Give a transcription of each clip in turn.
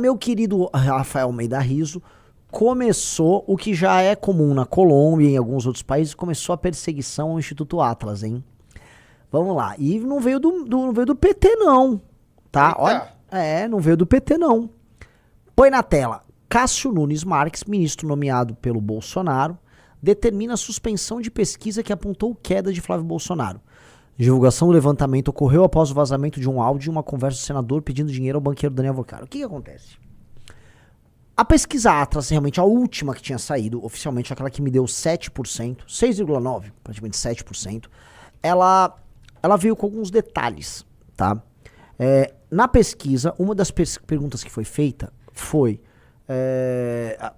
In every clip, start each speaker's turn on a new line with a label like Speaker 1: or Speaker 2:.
Speaker 1: Meu querido Rafael Almeida Riso, começou o que já é comum na Colômbia e em alguns outros países, começou a perseguição ao Instituto Atlas, hein? Vamos lá. E não veio do PT, não. Tá?
Speaker 2: Eita.
Speaker 1: Olha, não veio do PT, não. Põe na tela. Cássio Nunes Marques, ministro nomeado pelo Bolsonaro, determina a suspensão de pesquisa que apontou queda de Flávio Bolsonaro. Divulgação do levantamento ocorreu após o vazamento de um áudio e uma conversa do senador pedindo dinheiro ao banqueiro Daniel Vocaro. O que acontece? A pesquisa Atlas, realmente a última que tinha saído, oficialmente aquela que me deu 7%, 6,9%, praticamente 7%, ela veio com alguns detalhes, tá? Na pesquisa, uma das perguntas que foi feita foi...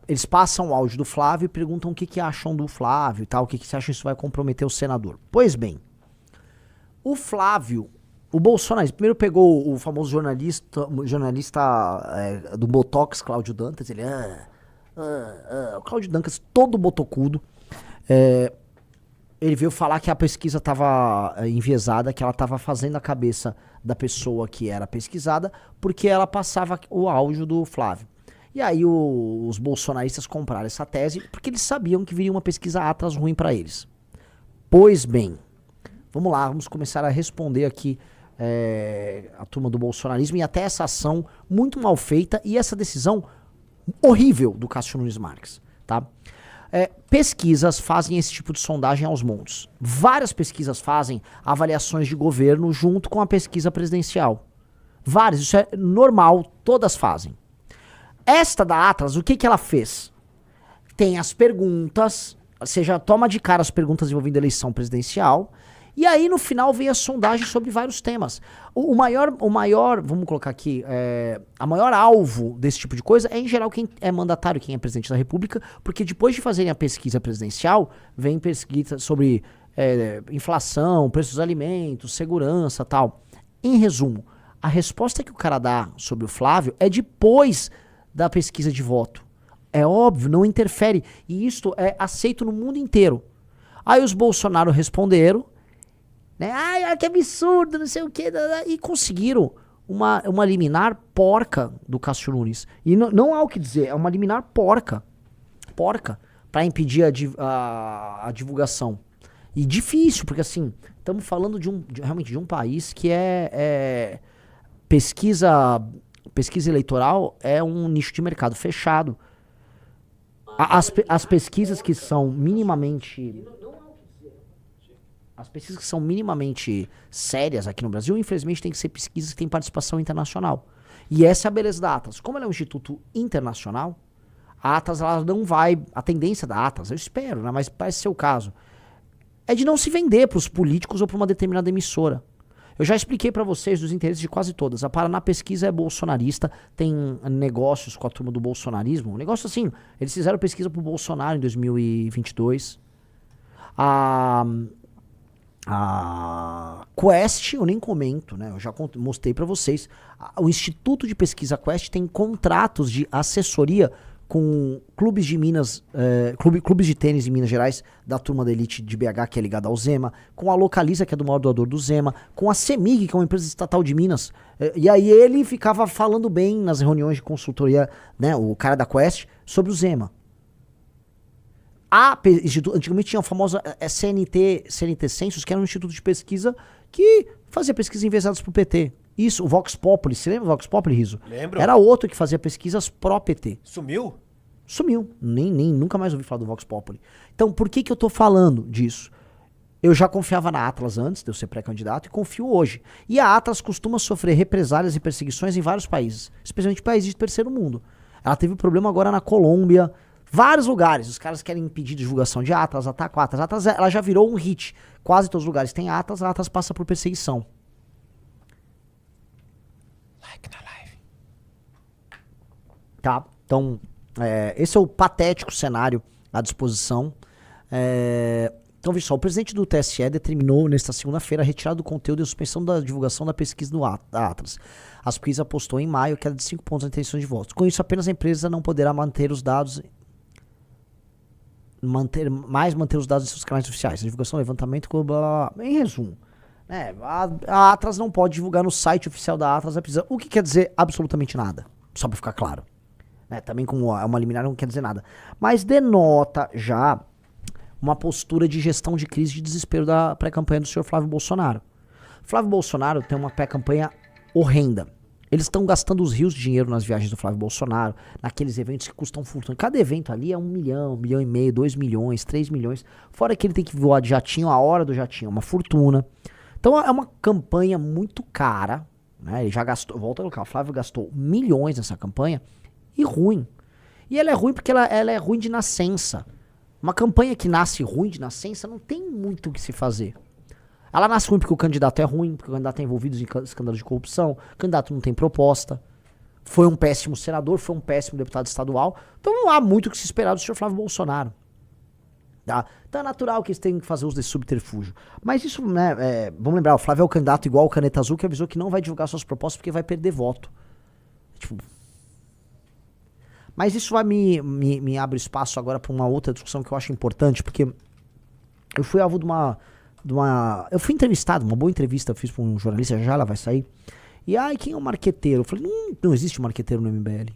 Speaker 1: eles passam o áudio do Flávio e perguntam o que acham do Flávio e tal, o que você acha que isso vai comprometer o senador. Pois bem, o Flávio, o Bolsonaro, primeiro pegou o famoso jornalista do Botox, Cláudio Dantas, ele, o Cláudio Dantas, todo botocudo, ele veio falar que a pesquisa estava enviesada, que ela estava fazendo a cabeça da pessoa que era pesquisada, porque ela passava o áudio do Flávio. E aí os bolsonaristas compraram essa tese porque eles sabiam que viria uma pesquisa Atlas ruim para eles. Pois bem, vamos lá, vamos começar a responder aqui a turma do bolsonarismo e até essa ação muito mal feita e essa decisão horrível do Cássio Nunes Marques, tá? Pesquisas fazem esse tipo de sondagem aos montes. Várias pesquisas fazem avaliações de governo junto com a pesquisa presidencial. Várias, isso é normal, todas fazem. Esta da Atlas, o que ela fez? Tem as perguntas, ou seja, toma de cara as perguntas envolvendo a eleição presidencial, e aí no final vem a sondagem sobre vários temas. O maior, vamos colocar aqui, a maior alvo desse tipo de coisa é em geral quem é mandatário, quem é presidente da república, porque depois de fazerem a pesquisa presidencial, vem pesquisa sobre inflação, preços dos alimentos, segurança, tal. Em resumo, a resposta que o cara dá sobre o Flávio é depois da pesquisa de voto. É óbvio, não interfere. E isto é aceito no mundo inteiro. Aí os Bolsonaro responderam, né? Ai, que absurdo, não sei o que. E conseguiram uma liminar porca do Cássio Nunes. E não há o que dizer, é uma liminar porca. Porca. Pra impedir a divulgação. E difícil, porque assim, estamos falando realmente de um país que pesquisa eleitoral é um nicho de mercado fechado. As pesquisas que são minimamente... As pesquisas que são minimamente sérias aqui no Brasil, infelizmente, tem que ser pesquisas que têm participação internacional. E essa é a beleza da Atlas. Como ela é um instituto internacional, a Atlas ela não vai... A tendência da Atlas, eu espero, né, mas parece ser o caso, é de não se vender para os políticos ou para uma determinada emissora. Eu já expliquei para vocês dos interesses de quase todas. A Paraná Pesquisa é bolsonarista, tem negócios com a turma do bolsonarismo. Um negócio assim, eles fizeram pesquisa pro Bolsonaro em 2022. A Quest, eu nem comento, né? Eu já mostrei para vocês. O Instituto de Pesquisa Quest tem contratos de assessoria com clubes de Minas, clubes de tênis em Minas Gerais, da turma da elite de BH, que é ligada ao Zema, com a Localiza, que é do maior doador do Zema, com a CEMIG, que é uma empresa estatal de Minas. E aí ele ficava falando bem nas reuniões de consultoria, né, o cara da Quest, sobre o Zema. Antigamente tinha a famosa CNT Census, que era um instituto de pesquisa que fazia pesquisas enviesadas pro PT. Isso, o Vox Populi, você lembra do Vox Populi, Riso?
Speaker 2: Lembro.
Speaker 1: Era outro que fazia pesquisas pró-PT.
Speaker 2: Sumiu?
Speaker 1: Sumiu. Nunca mais ouvi falar do Vox Populi. Então, por que eu tô falando disso? Eu já confiava na Atlas antes de eu ser pré-candidato e confio hoje. E a Atlas costuma sofrer represálias e perseguições em vários países, especialmente países de terceiro mundo. Ela teve problema agora na Colômbia, vários lugares. Os caras querem impedir divulgação de Atlas, atacam Atlas. Atlas ela já virou um hit. Quase todos os lugares tem Atlas, a Atlas passa por perseguição.
Speaker 2: Like na live.
Speaker 1: Tá? Então, esse é o patético cenário à disposição. Então, veja só, o presidente do TSE determinou nesta segunda-feira a retirada do conteúdo e a suspensão da divulgação da pesquisa da Atlas. A pesquisa apostou em maio queda de 5 pontos na intenção de votos. Com isso, apenas a empresa não poderá manter os dados manter os dados em seus canais oficiais. A divulgação, levantamento, blá, blá, blá. Em resumo, a Atlas não pode divulgar no site oficial da Atlas a pesquisa, o que quer dizer absolutamente nada. Só pra ficar claro. Né? Também como é uma liminar não quer dizer nada. Mas denota já uma postura de gestão de crise de desespero da pré-campanha do senhor Flávio Bolsonaro. Flávio Bolsonaro tem uma pré-campanha horrenda. Eles estão gastando os rios de dinheiro nas viagens do Flávio Bolsonaro, naqueles eventos que custam fortuna. Cada evento ali é 1 milhão, 1,5 milhão, 2 milhões, 3 milhões. Fora que ele tem que voar de jatinho, a hora do jatinho é uma fortuna. Então é uma campanha muito cara, né? Ele já gastou, volta a colocar, o Flávio gastou milhões nessa campanha e ruim. E ela é ruim porque ela é ruim de nascença. Uma campanha que nasce ruim de nascença não tem muito o que se fazer. Ela nasce ruim porque o candidato é ruim, porque o candidato é envolvido em escândalos de corrupção, o candidato não tem proposta, foi um péssimo senador, foi um péssimo deputado estadual, então não há muito o que se esperar do senhor Flávio Bolsonaro. Tá? Então é natural que eles tenham que fazer uso desse subterfúgio. Mas isso, né, vamos lembrar, o Flávio é o candidato igual o Caneta Azul que avisou que não vai divulgar suas propostas porque vai perder voto. Tipo... Mas isso vai me abre espaço agora para uma outra discussão que eu acho importante, porque eu fui alvo de uma eu fui entrevistado, uma boa entrevista eu fiz para um jornalista, já ela vai sair. E quem é o marqueteiro? Eu falei, não existe marqueteiro no MBL.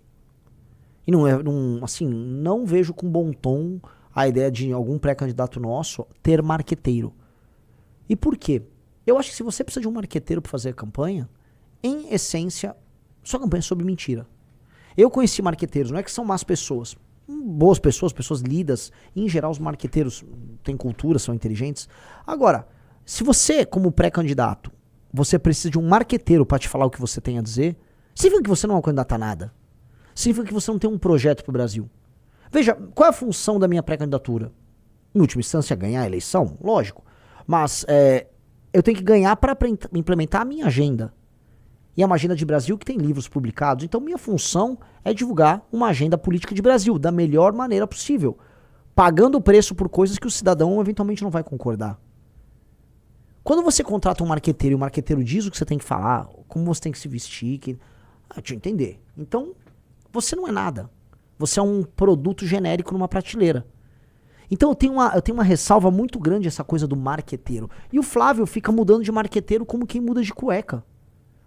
Speaker 1: E não vejo com bom tom a ideia de algum pré-candidato nosso ter marqueteiro. E por quê? Eu acho que se você precisa de um marqueteiro para fazer a campanha, em essência, sua campanha é sobre mentira. Eu conheci marqueteiros, não é que são más pessoas, boas pessoas, pessoas lidas. Em geral, os marqueteiros têm cultura, são inteligentes. Agora, se você, como pré-candidato, você precisa de um marqueteiro para te falar o que você tem a dizer, significa que você não é um candidato a nada. Significa que você não tem um projeto para o Brasil. Veja, qual é a função da minha pré-candidatura? Em última instância, ganhar a eleição? Lógico. Mas eu tenho que ganhar para implementar a minha agenda. E é uma agenda de Brasil que tem livros publicados. Então minha função é divulgar uma agenda política de Brasil da melhor maneira possível. Pagando o preço por coisas que o cidadão eventualmente não vai concordar. Quando você contrata um marqueteiro e o marqueteiro diz o que você tem que falar, como você tem que se vestir, deixa eu entender. Então, você não é nada. Você é um produto genérico numa prateleira. Então eu tenho uma ressalva muito grande essa coisa do marqueteiro. E o Flávio fica mudando de marqueteiro como quem muda de cueca.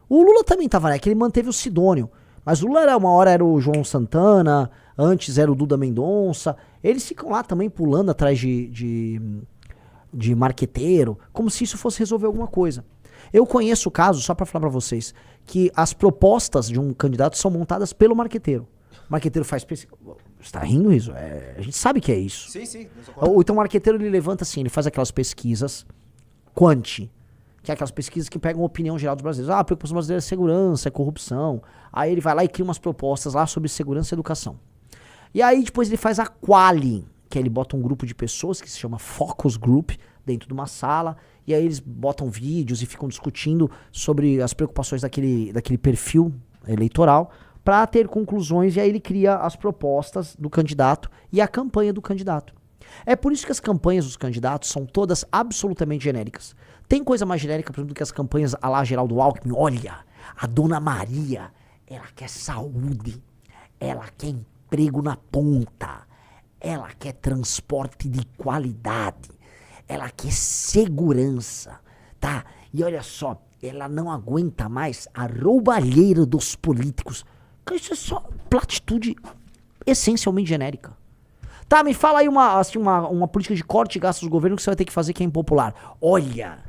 Speaker 1: O Lula também tava, né? Que ele manteve o Sidônio. Mas o Lula uma hora era o João Santana, antes era o Duda Mendonça. Eles ficam lá também pulando atrás de marqueteiro, como se isso fosse resolver alguma coisa. Eu conheço o caso, só pra falar pra vocês, que as propostas de um candidato são montadas pelo marqueteiro. O marqueteiro faz pesquisa. Você tá rindo isso? A gente sabe que é isso.
Speaker 2: Sim.
Speaker 1: Então o marqueteiro ele levanta assim, ele faz aquelas pesquisas quanti, que é aquelas pesquisas que pegam a opinião geral dos brasileiros. A preocupação brasileira é segurança, é corrupção. Aí ele vai lá e cria umas propostas lá sobre segurança e educação. E aí depois ele faz a quali, que aí ele bota um grupo de pessoas que se chama Focus Group dentro de uma sala, e aí eles botam vídeos e ficam discutindo sobre as preocupações daquele perfil eleitoral para ter conclusões, e aí ele cria as propostas do candidato e a campanha do candidato. É por isso que as campanhas dos candidatos são todas absolutamente genéricas. Tem coisa mais genérica, por exemplo, do que as campanhas à la Geraldo Alckmin. Olha, a Dona Maria, ela quer saúde, ela quer emprego na ponta, ela quer transporte de qualidade, ela quer segurança, tá? E olha só, ela não aguenta mais a roubalheira dos políticos. Isso é só platitude essencialmente genérica. Tá, me fala aí uma política de corte de gastos do governo que você vai ter que fazer que é impopular. Olha,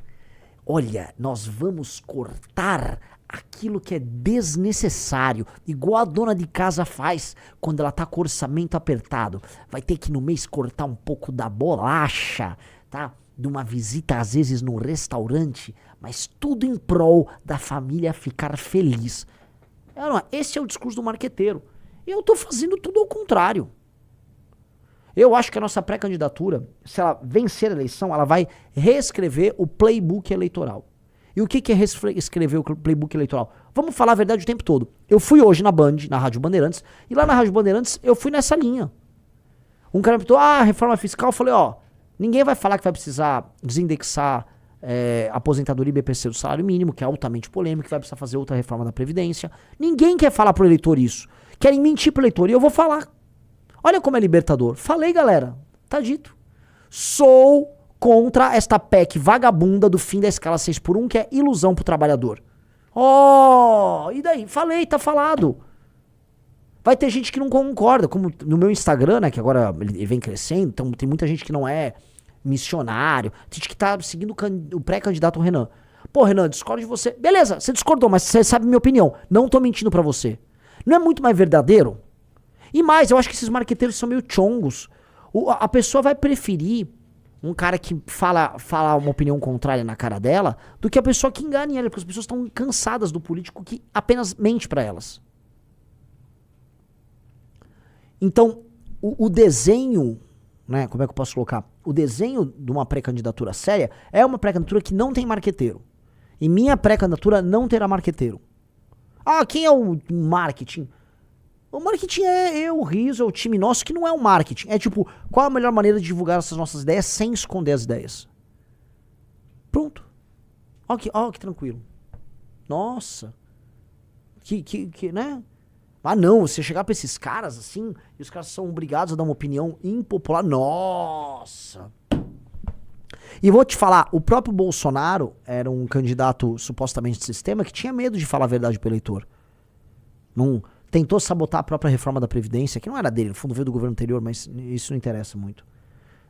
Speaker 1: nós vamos cortar aquilo que é desnecessário, igual a dona de casa faz quando ela tá com o orçamento apertado. Vai ter que no mês cortar um pouco da bolacha, tá? De uma visita às vezes no restaurante, mas tudo em prol da família ficar feliz. Esse é o discurso do marqueteiro. Eu tô fazendo tudo ao contrário. Eu acho que a nossa pré-candidatura, se ela vencer a eleição, ela vai reescrever o playbook eleitoral. E o que é reescrever o playbook eleitoral? Vamos falar a verdade o tempo todo. Eu fui hoje na Band, na Rádio Bandeirantes, e lá na Rádio Bandeirantes eu fui nessa linha. Um cara me perguntou, reforma fiscal, eu falei, ninguém vai falar que vai precisar desindexar aposentadoria e BPC do salário mínimo, que é altamente polêmico, que vai precisar fazer outra reforma da Previdência. Ninguém quer falar pro eleitor isso. Querem mentir pro eleitor, e eu vou falar. Olha como é libertador. Falei, galera. Tá dito. Sou contra esta PEC vagabunda do fim da escala 6x1, que é ilusão pro trabalhador. E daí? Falei, tá falado. Vai ter gente que não concorda, como no meu Instagram, né, que agora ele vem crescendo, então tem muita gente que não é missionário, tem gente que tá seguindo o pré-candidato Renan. Pô, Renan, discordo de você. Beleza, você discordou, mas você sabe minha opinião. Não tô mentindo pra você. Não é muito mais verdadeiro? E mais, eu acho que esses marqueteiros são meio chongos. A pessoa vai preferir um cara que fala uma opinião contrária na cara dela do que a pessoa que engane ela, porque as pessoas estão cansadas do político que apenas mente pra elas. Então, o desenho, né, como é que eu posso colocar? O desenho de uma pré-candidatura séria é uma pré-candidatura que não tem marqueteiro. E minha pré-candidatura não terá marqueteiro. Ah, quem é o marketing? O marketing é eu, o Riso, é o time nosso, que não é o marketing. É tipo, qual a melhor maneira de divulgar essas nossas ideias sem esconder as ideias? Pronto. Ó que tranquilo. Nossa. Né? Ah não, você chegar pra esses caras assim, e os caras são obrigados a dar uma opinião impopular. Nossa. E vou te falar, o próprio Bolsonaro era um candidato supostamente de sistema que tinha medo de falar a verdade pro eleitor. Não tentou sabotar a própria reforma da Previdência, que não era dele, no fundo veio do governo anterior, mas isso não interessa muito.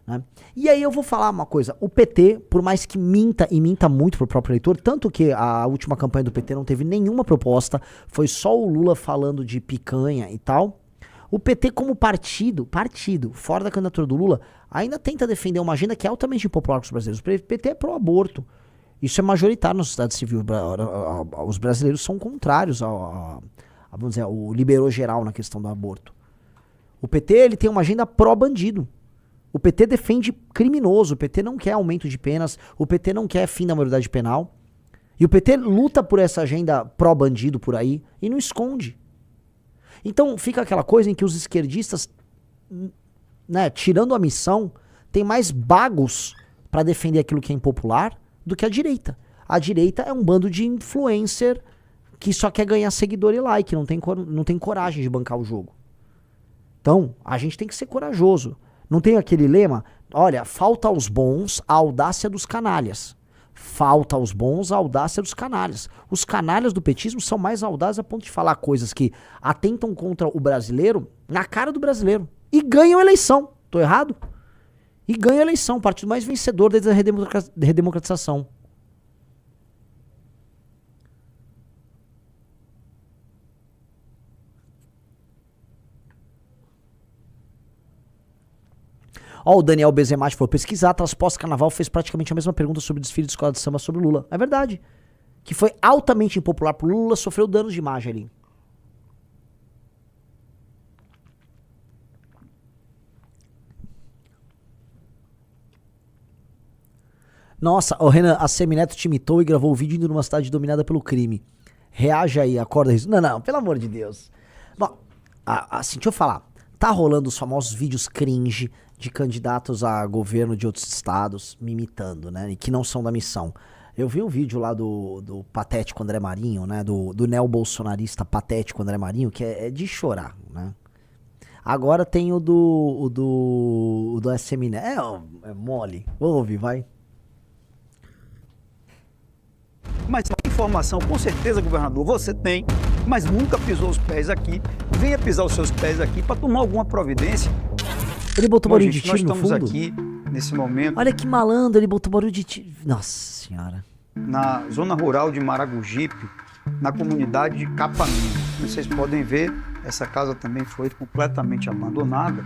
Speaker 1: Né? E aí eu vou falar uma coisa, o PT, por mais que minta e minta muito pro próprio eleitor, tanto que a última campanha do PT não teve nenhuma proposta, foi só o Lula falando de picanha e tal, o PT como partido, fora da candidatura do Lula, ainda tenta defender uma agenda que é altamente impopular com os brasileiros. O PT é pró-aborto. Isso é majoritário na sociedade civil. Os brasileiros são contrários vamos dizer, ao liberou geral na questão do aborto. O PT ele tem uma agenda pró-bandido. O PT defende criminoso. O PT não quer aumento de penas. O PT não quer fim da maioridade penal. E o PT luta por essa agenda pró-bandido por aí e não esconde. Então fica aquela coisa em que os esquerdistas, né, tirando a missão, tem mais bagos para defender aquilo que é impopular do que a direita. A direita é um bando de influencer que só quer ganhar seguidor e like, não tem coragem de bancar o jogo. Então, a gente tem que ser corajoso. Não tem aquele lema, olha, falta aos bons a audácia dos canalhas. Falta aos bons a audácia dos canalhas. Os canalhas do petismo são mais audazes a ponto de falar coisas que atentam contra o brasileiro na cara do brasileiro. E ganham a eleição. Tô errado? E ganham a eleição. O partido mais vencedor desde a redemocratização. Ó, o Daniel Bezemati falou, pesquisar, tras pós-carnaval fez praticamente a mesma pergunta sobre o desfile de escola de samba sobre o Lula. É verdade. Que foi altamente impopular pro Lula, sofreu danos de imagem ali. Nossa, o Renan, a Semineto te imitou e gravou o vídeo indo numa cidade dominada pelo crime. Reaja aí, acorda isso. Não, pelo amor de Deus. Bom, assim, deixa eu falar. Tá rolando os famosos vídeos cringe de candidatos a governo de outros estados me imitando, né? E que não são da missão. Eu vi um vídeo lá do patético André Marinho, né? Do neo-bolsonarista patético André Marinho, que é de chorar, né? Agora tem o do SMN. É mole. Ouve, vai.
Speaker 3: Mas informação, com certeza, governador, você tem, mas nunca pisou os pés aqui. Venha pisar os seus pés aqui para tomar alguma providência.
Speaker 1: Ele botou barulho de tiro no fundo?
Speaker 3: Nós estamos aqui, nesse momento...
Speaker 1: Olha que malandro, ele botou barulho de tiro. Nossa senhora.
Speaker 3: Na zona rural de Maragogipe, na comunidade de Capaminho. Vocês podem ver, essa casa também foi completamente abandonada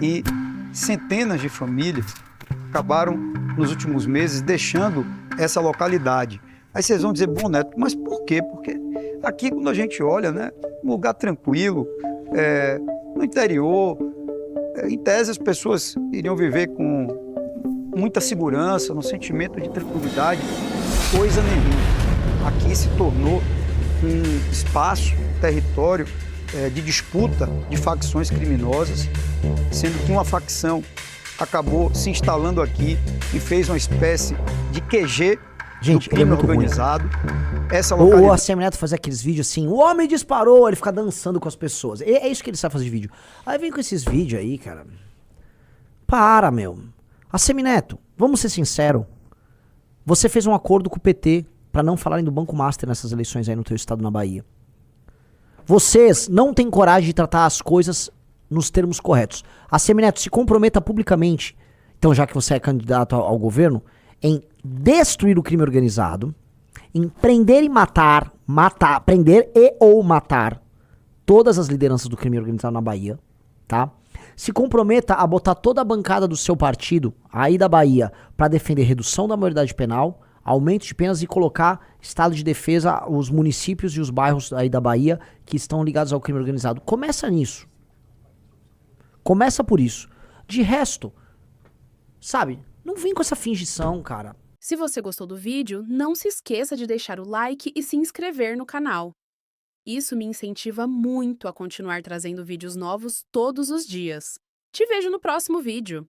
Speaker 3: e centenas de famílias acabaram, nos últimos meses, deixando essa localidade. Aí vocês vão dizer, bom, Neto, mas por quê? Porque aqui, quando a gente olha, né, um lugar tranquilo, no interior, em tese as pessoas iriam viver com muita segurança, no sentimento de tranquilidade, coisa nenhuma. Aqui se tornou um espaço, território de disputa de facções criminosas, sendo que uma facção acabou se instalando aqui e fez uma espécie de QG.
Speaker 1: Gente, ele é muito
Speaker 3: organizado.
Speaker 1: ruim.
Speaker 3: Essa localidade...
Speaker 1: Ou a Semineto fazer aqueles vídeos assim, o homem disparou, ele fica dançando com as pessoas. É isso que ele sabe fazer de vídeo. Aí vem com esses vídeos aí, cara. Para, meu. A Semineto, vamos ser sinceros. Você fez um acordo com o PT pra não falarem do Banco Master nessas eleições aí no teu estado, na Bahia. Vocês não têm coragem de tratar as coisas nos termos corretos. A Semineto se comprometa publicamente, então já que você é candidato ao governo, em destruir o crime organizado, em prender e matar, prender e ou matar todas as lideranças do crime organizado na Bahia, tá? Se comprometa a botar toda a bancada do seu partido aí da Bahia para defender redução da maioridade penal, aumento de penas e colocar estado de defesa os municípios e os bairros aí da Bahia que estão ligados ao crime organizado. Começa nisso. Começa por isso. De resto, sabe, não vem com essa fingição, cara.
Speaker 4: Se você gostou do vídeo, não se esqueça de deixar o like e se inscrever no canal. Isso me incentiva muito a continuar trazendo vídeos novos todos os dias. Te vejo no próximo vídeo.